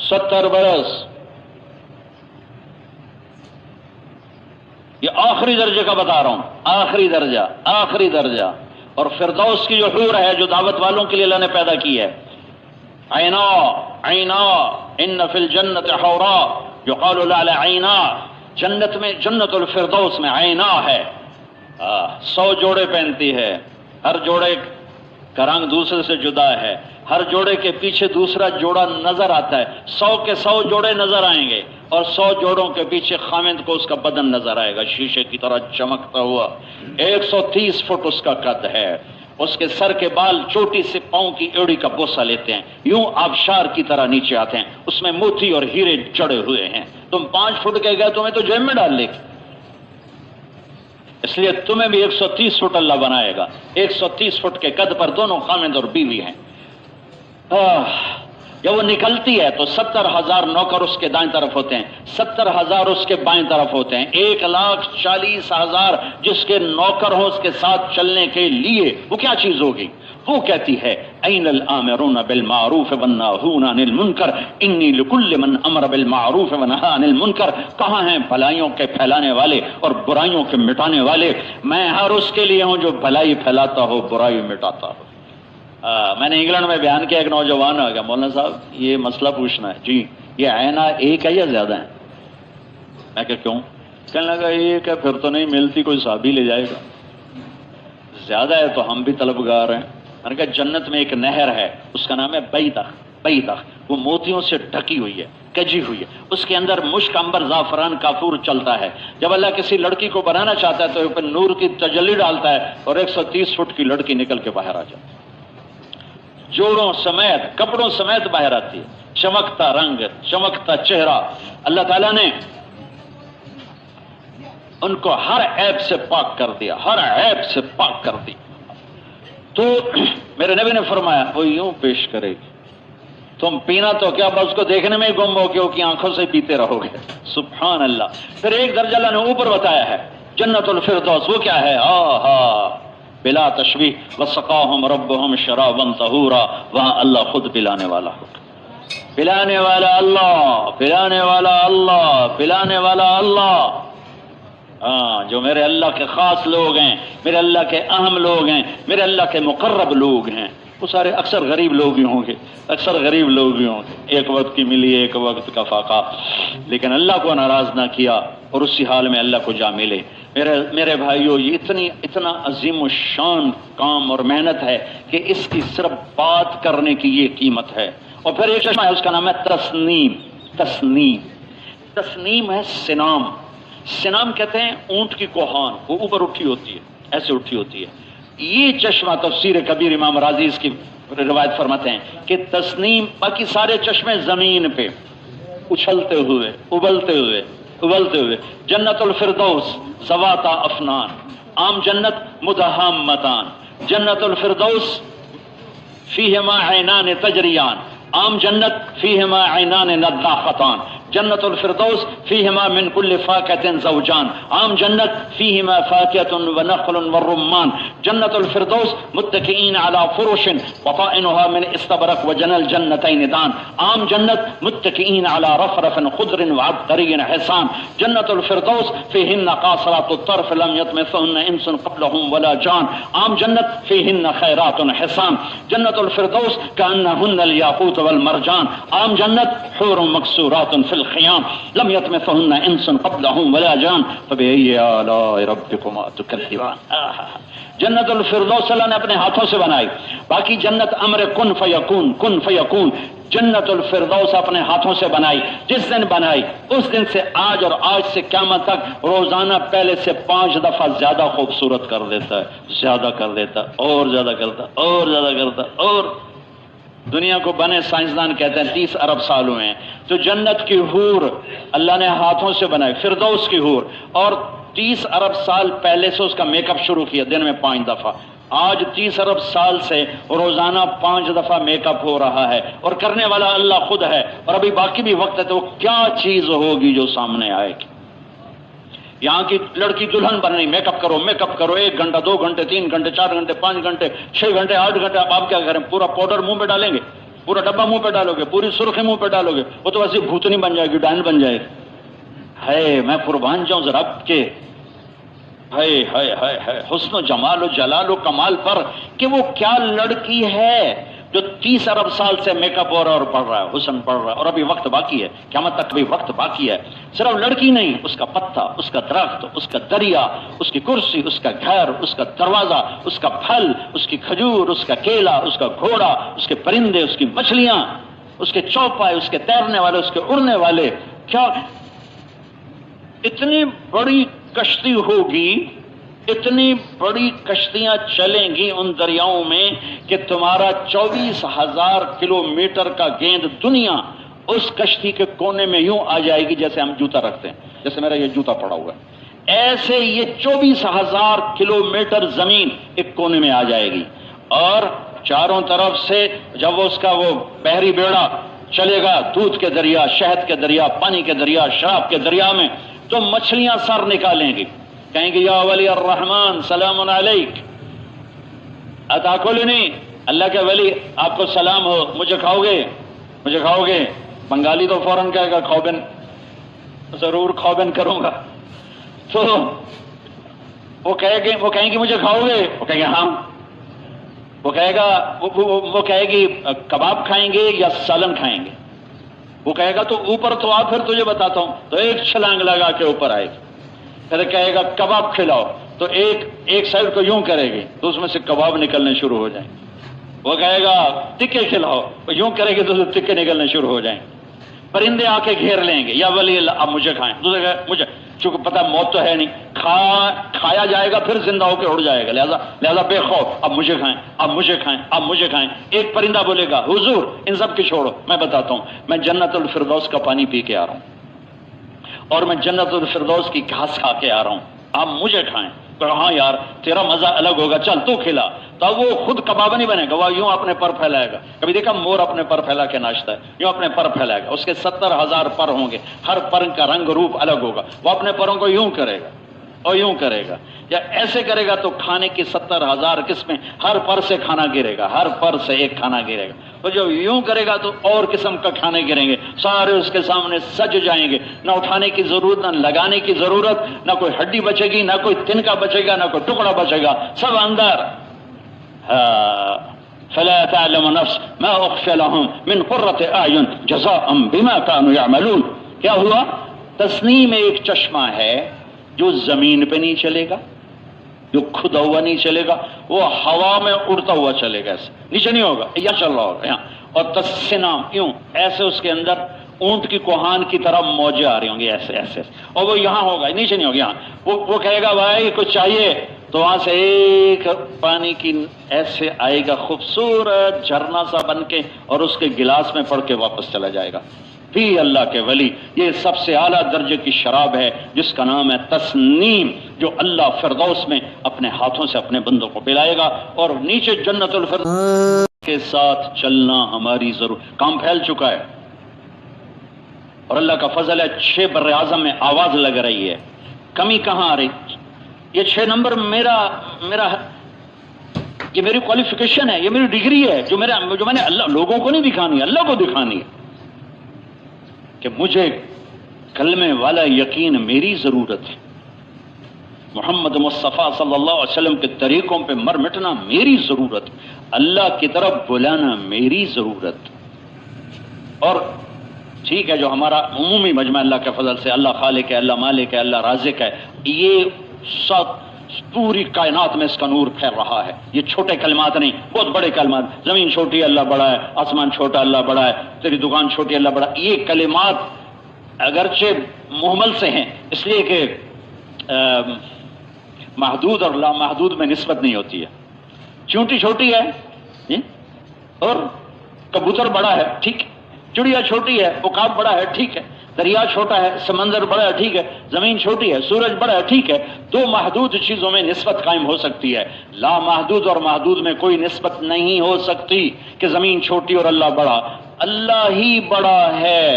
70 برس۔ یہ آخری درجے کا بتا رہا ہوں، آخری درجہ، آخری درجہ۔ اور فردوس کی جو حور ہے جو دعوت والوں کے لیے اللہ نے پیدا کی ہے، عینا عینا ان فی الجنت حورا یقال لها عینا، جنت میں جنت الفردوس میں عینا ہے، 100 جوڑے پہنتی ہے، ہر جوڑے کا رنگ دوسرے سے جدا ہے، ہر جوڑے کے پیچھے دوسرا جوڑا نظر آتا ہے، 100 کے 100 جوڑے نظر آئیں گے، اور 100 جوڑوں کے پیچھے خامند کو اس کا بدن نظر آئے گا شیشے کی طرح چمکتا ہوا۔ 130 فٹ اس کا قد ہے، اس کے سر کے بال چوٹی سے پاؤں کی ایڑی کا بوسہ لیتے ہیں، یوں آبشار کی طرح نیچے آتے ہیں، اس میں موتی اور ہیرے جڑے ہوئے ہیں۔ تم 5 فٹ کے گئے تمہیں تو جیب میں ڈال لے گی، اس لیے تمہیں بھی 130 فٹ اللہ بنائے گا۔ 130 فٹ کے قد پر دونوں خامند اور بیوی ہیں۔ جب وہ نکلتی ہے تو 70,000 نوکر اس کے دائیں طرف ہوتے ہیں، 70,000 اس کے بائیں طرف ہوتے ہیں، 1,40,000 جس کے نوکر ہوں اس کے ساتھ چلنے کے لیے۔ وہ کیا چیز ہوگی؟ وہ کہتی ہے این الآمرون بالمعروف والناہون عن المنکر انی لکل من امر بالمعروف ونہا عن المنکر، کہاں ہیں بھلائیوں کے پھیلانے والے اور برائیوں کے مٹانے والے؟ میں ہر اس کے لیے ہوں جو بھلائی پھیلاتا ہو، برائی مٹاتا ہو۔ میں نے انگلینڈ میں بیان کیا، ایک نوجوان آ گیا، مولانا صاحب یہ مسئلہ پوچھنا ہے جی، یہ عین ایک ہے یا زیادہ ہے؟ میں کہ کیوں؟ کہنے لگا ایک ہے پھر تو نہیں ملتی، کوئی صحابی لے جائے گا، زیادہ ہے تو ہم بھی طلبگار ہیں۔ میں نے کہا جنت میں ایک نہر ہے، اس کا نام ہے بیدخ، بیدخ، وہ موتیوں سے ڈھکی ہوئی ہے، کجی ہوئی ہے، اس کے اندر مشک، عنبر، زعفران، کافور چلتا ہے۔ جب اللہ کسی لڑکی کو بنانا چاہتا ہے تو اوپر نور کی تجلی ڈالتا ہے اور 130 فٹ کی لڑکی نکل کے باہر آ جاتی ہے، جوڑوں سمیت، کپڑوں سمیت باہر آتی ہے، چمکتا رنگ، چمکتا چہرہ۔ اللہ تعالیٰ نے ان کو ہر عیب سے پاک کر دیا، ہر عیب سے پاک کر دیا۔ تو میرے نبی نے فرمایا وہ یوں پیش کرے گی، تم پینا تو کیا بس کو دیکھنے میں ہی گم ہو گے، کہ آنکھوں سے پیتے رہو گے۔ سبحان اللہ۔ پھر ایک درجہ اللہ نے اوپر بتایا ہے، جنت الفردوس، وہ کیا ہے؟ بلا تشبیہ، وسقاہم ربہم شرابا طہورا، وہاں اللہ خود پلانے والا ہوگا، پلانے والا اللہ، پلانے والا اللہ، پلانے والا اللہ۔ جو میرے اللہ کے خاص لوگ ہیں، میرے اللہ کے اہم لوگ ہیں، میرے اللہ کے مقرب لوگ ہیں، وہ سارے اکثر غریب لوگ ہی ہوں گے، اکثر غریب لوگ ہی ہوں گے، ایک وقت کی ملی، ایک وقت کا فاقہ، لیکن اللہ کو ناراض نہ کیا اور اسی حال میں اللہ کو جا ملے۔ میرے بھائیو، یہ اتنا عظیم الشان کام اور محنت ہے کہ اس کی صرف بات کرنے کی یہ قیمت ہے۔ اور پھر ایک چشمہ ہے، اس کا نام ہے تسنیم۔ تسنیم، تسنیم ہے سنام۔ سنام کہتے ہیں اونٹ کی کوہان، وہ اوپر اٹھی ہوتی ہے، ایسے اٹھی ہوتی ہے۔ یہ چشمہ تفسیر کبیر امام رازی اس کی روایت فرماتے ہیں کہ تسنیم، باقی سارے چشمے زمین پہ اچھلتے ہوئے، ابلتے ہوئے، ابلتے ہوئے۔ جنت الفردوس ذواتا افنان، عام جنت مدہامتان، جنت الفردوس فیہما عینان تجریان، عام جنت فیہما عینان نضاختان، جنت الفردوس فیہما من کل فاکہۃ زوجان، عام جنت فیہما فاکہۃ ونخل والرمان، جنت الفردوس متکئین علی فرش وطائنها من استبرق وجنى الجنتین دان، عام جنت متکئین علی رفرف خضر وعبقری حسان، جنت الفردوس فیہن قاصرات الطرف لم یطمثہن انس قبلہم ولا جان، عام جنت فیہن خیرات حسان، جنت الفردوس کأنہن الیاقوت والمرجان، عام جنت حور مکسورات فی الخیام لم یطمثہن انس قبلہم ولا جان فبأی آلاء ربکما تکذبان۔ جنت الفردوس اللہ نے اپنے ہاتھوں سے بنائی، باقی جنت امر کن فیکون، کن فیکون، جنت الفردوس اپنے ہاتھوں سے بنائی۔ جس دن بنائی اس دن سے آج اور آج سے قیامت تک روزانہ پہلے سے 5 دفعہ زیادہ خوبصورت کر دیتا ہے، زیادہ کر دیتا، اور زیادہ کرتا، اور زیادہ کرتا، اور دنیا کو بنے سائنسدان کہتے ہیں 30 ارب سال ہوئے ہیں۔ تو جنت کی حور اللہ نے ہاتھوں سے بنائی، فردوس کی حور، اور 30 ارب سال پہلے سے اس کا میک اپ شروع کیا، دن میں 5 دفعہ۔ آج 30 ارب سال سے روزانہ 5 دفعہ میک اپ ہو رہا ہے، اور کرنے والا اللہ خود ہے، اور ابھی باقی بھی وقت ہے، تو وہ کیا چیز ہوگی جو سامنے آئے گی۔ یہاں کی لڑکی دلہن بن رہی، میک اپ کرو، میک اپ کرو، 1 گھنٹہ، 2 گھنٹے، 3 گھنٹے، 4 گھنٹے، 5 گھنٹے، 6 گھنٹے، 8 گھنٹے۔ اب آپ کیا کریں؟ پورا پاؤڈر منہ پہ ڈالیں گے، پورا ڈبہ منہ پہ ڈالو گے، پوری سرخی منہ پہ ڈالو گے، وہ تو ویسے بھوتنی بن جائے گی، ڈائن بن جائے گی۔ ہے میں قربان جاؤں ذرا آپ کے حسن و جمال و جلال و کمال پر کہ وہ کیا لڑکی ہے جو 30 ارب سال سے میک اپ ہو رہا ہے اور پڑھ رہا ہے، حسن پڑھ رہا ہے، اور ابھی وقت باقی ہے، قیامت تک بھی وقت باقی ہے۔ صرف لڑکی نہیں، اس کا پتا، اس کا درخت، اس کا دریا، اس کی کرسی، اس کا گھر، اس کا دروازہ، اس کا پھل، اس کی کھجور، اس کا کیلا، اس کا گھوڑا، اس کے پرندے، اس کی مچھلیاں، اس کے چوپائے، اس کے تیرنے والے، اس کے اڑنے والے، کیا اتنی بڑی کشتی ہوگی، اتنی بڑی کشتیاں چلیں گی ان دریاؤں میں کہ تمہارا 24,000 کلومیٹر کا گیند دنیا اس کشتی کے کونے میں یوں آ جائے گی جیسے ہم جوتا رکھتے ہیں، جیسے میرا یہ جوتا پڑا ہوا ہے، ایسے یہ 24,000 کلومیٹر زمین ایک کونے میں آ جائے گی، اور چاروں طرف سے جب اس کا وہ بحری بیڑا چلے گا، دودھ کے دریا، شہد کے دریا، پانی کے دریا، شراب کے دریا میں، تو مچھلیاں سر نکالیں گی، کہیں گے یا ولی الرحمن سلام علیک اتاکلنی، اللہ کے ولی آپ کو سلام ہو، مجھے کھاؤ گے، مجھے کھاؤ گے؟ بنگالی تو فوراً کہے گا کھوبن، ضرور کھوبن کروں گا۔ تو وہ کہیں گے مجھے کھاؤ گے؟ وہ کہیں گے ہاں۔ وہ کہے گا وہ کہے گی کباب کھائیں گے یا سالن کھائیں گے؟ وہ کہے گا تو اوپر تو آ، پھر تجھے بتاتا ہوں، تو ایک چھلانگ لگا کے اوپر آئے گی. پھر کہے گا کباب کھلاؤ، تو ایک سائڈ کو یوں کرے گی تو اس میں سے کباب نکلنے شروع ہو جائیں. وہ کہے گا ٹکے کھلاؤ، یوں کرے گی تو ٹکے نکلنے شروع ہو جائیں. پرندے آ کے گھیر لیں گے، یا ولی اللہ اب مجھے کھائیں. دوسرے کہے مجھے، چونکہ پتہ موت تو ہے نہیں، کھایا جائے گا پھر زندہ ہو کے اڑ جائے گا، لہذا بے خوف اب مجھے کھائیں، اب مجھے کھائیں، اب مجھے کھائیں. ایک پرندہ بولے گا حضور ان سب کی چھوڑو، میں بتاتا ہوں، میں جنت الفردوس کا پانی پی کے آ رہا ہوں اور میں جنت الفردوس کی گھاس کھا کے آ رہا ہوں، آپ مجھے کھائیں. تو ہاں یار تیرا مزہ الگ ہوگا، چل تو کھلا. تب وہ خود کباب نہیں بنے گا، وہ یوں اپنے پر پھیلائے گا. کبھی دیکھا مور اپنے پر پھیلا کے ناچتا ہے، یوں اپنے پر پھیلائے گا. اس کے 70,000 پر ہوں گے، ہر پر کا رنگ روپ الگ ہوگا. وہ اپنے پروں کو یوں کرے گا اور یوں کرے گا، یا ایسے کرے گا تو کھانے کی 70,000 قسمیں، ہر پر سے کھانا گرے گا، ہر پر سے ایک کھانا گرے گا. اور جب یوں کرے گا تو اور قسم کا کھانے گریں گے، سارے اس کے سامنے سج جائیں گے. نہ اٹھانے کی ضرورت، نہ لگانے کی ضرورت، نہ کوئی ہڈی بچے گی، نہ کوئی تنکا بچے گا، نہ کوئی ٹکڑا بچے گا، سب اندر. فلا تعلم نفس ما اخفي لهم من قرة اعين جزاء بما كانوا يعملون. کیا ہوا؟ تسنیم ایک چشمہ ہے جو زمین پہ نہیں چلے گا، جو کھدا ہوا نہیں چلے گا، وہ ہوا میں اڑتا ہوا چلے گا، ایسے نیچے نہیں ہوگا، یہاں چل رہا ہوگا یہاں. اور تسنام یوں ایسے اس کے اندر اونٹ کی کوہان کی طرح موجیں آ رہی ہوں گی ایسے ایسے، اور وہ یہاں ہوگا، نیچے نہیں ہوگا. یہاں وہ کہے گا بھائی کچھ چاہیے، تو وہاں سے ایک پانی کی ایسے آئے گا خوبصورت جھرنا سا بن کے، اور اس کے گلاس میں پڑ کے واپس چلا جائے گا. پی اللہ کے ولی. یہ سب سے اعلیٰ درجے کی شراب ہے جس کا نام ہے تسنیم، جو اللہ فردوس میں اپنے ہاتھوں سے اپنے بندوں کو پلائے گا. اور نیچے جنت الفردوس کے ساتھ چلنا ہماری ضرور. کام پھیل چکا ہے اور اللہ کا فضل ہے 6 بر اعظم میں آواز لگ رہی ہے. کمی کہاں آ رہی؟ یہ 6 نمبر میرا یہ میری کوالیفیکیشن ہے، یہ میری ڈگری ہے جو میں نے اللہ لوگوں کو نہیں دکھانی، اللہ کو دکھانی ہے کہ مجھے کلمے والا یقین میری ضرورت ہے، محمد مصطفیٰ صلی اللہ علیہ وسلم کے طریقوں پہ مر مٹنا میری ضرورت، اللہ کی طرف بلانا میری ضرورت. اور ٹھیک ہے جو ہمارا عمومی مجمع اللہ کے فضل سے، اللہ خالق ہے، اللہ مالک ہے، اللہ رازق ہے، یہ سب پوری کائنات میں اس کا نور پھیل رہا ہے. یہ چھوٹے کلمات نہیں، بہت بڑے کلمات. زمین چھوٹی ہے اللہ بڑا ہے، آسمان چھوٹا اللہ بڑا ہے، تیری دکان چھوٹی اللہ بڑا. یہ کلمات اگرچہ محمل سے ہیں، اس لیے کہ محدود اور لامحدود میں نسبت نہیں ہوتی ہے. چونٹی چھوٹی ہے اور کبوتر بڑا ہے، ٹھیک ہے. چڑیا چھوٹی ہے، عقاب بڑا ہے، ٹھیک ہے. دریا چھوٹا ہے، سمندر بڑا ہے، ٹھیک ہے. زمین چھوٹی ہے، سورج بڑا ہے، ٹھیک ہے. دو محدود چیزوں میں نسبت قائم ہو سکتی ہے، لامحدود اور محدود میں کوئی نسبت نہیں ہو سکتی کہ زمین چھوٹی اور اللہ بڑا. اللہ ہی بڑا ہے،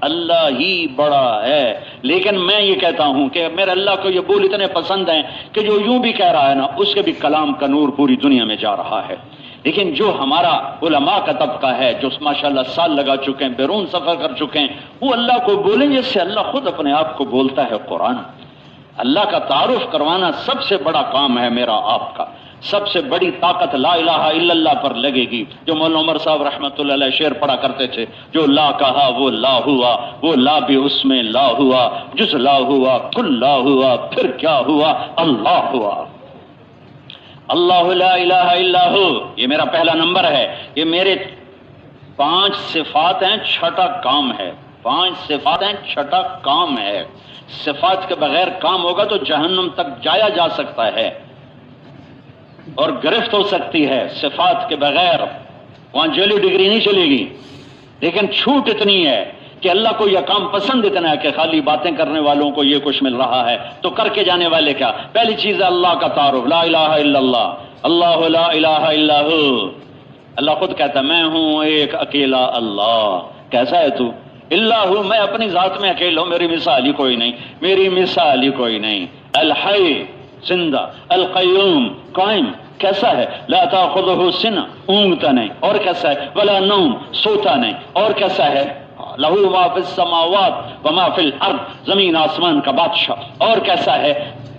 اللہ ہی بڑا ہے. لیکن میں یہ کہتا ہوں کہ میرے اللہ کو یہ بول اتنے پسند ہیں کہ جو یوں بھی کہہ رہا ہے نا، اس کے بھی کلام کا نور پوری دنیا میں جا رہا ہے. لیکن جو ہمارا علماء کا طبقہ ہے، جو ماشاءاللہ سال لگا چکے ہیں، بیرون سفر کر چکے ہیں، وہ اللہ کو بولیں جس سے اللہ خود اپنے آپ کو بولتا ہے. قرآن اللہ کا تعارف کروانا سب سے بڑا کام ہے میرا آپ کا. سب سے بڑی طاقت لا الہ الا اللہ پر لگے گی. جو مولانا عمر صاحب رحمۃ اللہ علیہ شعر پڑھا کرتے تھے، جو لا کہا وہ لا ہوا، وہ لا بھی اس میں لا ہوا، جس لا ہوا کل لا ہوا، پھر کیا ہوا؟ اللہ ہوا. اللہ لا الہ الا ہو، یہ میرا پہلا نمبر ہے. یہ میرے 5 صفات ہیں، چھٹا کام ہے. 5 صفات ہیں، چھٹا کام ہے. صفات کے بغیر کام ہوگا تو جہنم تک جایا جا سکتا ہے اور گرفت ہو سکتی ہے. صفات کے بغیر وہاں جیلی ڈگری نہیں چلے گی. لیکن چھوٹ اتنی ہے کہ اللہ کو یہ کام پسند اتنا ہے کہ خالی باتیں کرنے والوں کو یہ کچھ مل رہا ہے تو کر کے جانے والے کیا؟ پہلی چیز ہے اللہ کا تعارف، لا الہ الا اللہ، اللہ لا الہ الا ہو. اللہ خود کہتا ہے میں ہوں ایک اکیلا اللہ. کیسا ہے تو؟ اللہ ہوں، میں اپنی ذات میں اکیلا ہوں، میری مثال ہی کوئی نہیں، میری مثال ہی کوئی نہیں. الحی زندہ، القیوم قائم. کیسا ہے؟ لا تاخذہ سنہ، اونگتا نہیں. اور کیسا ہے؟ ولا نوم، سوتا نہیں. اور کیسا ہے؟ لہو ما فی السماوات وما فی الارض، زمین آسمان کا بادشاہ. اور کیسا ہے؟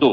2,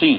3,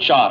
4,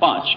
5,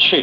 6,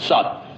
7,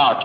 8,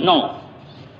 9,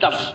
10,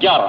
11,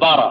12,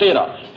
13,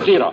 13,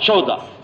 14,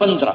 15,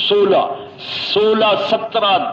16 17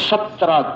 17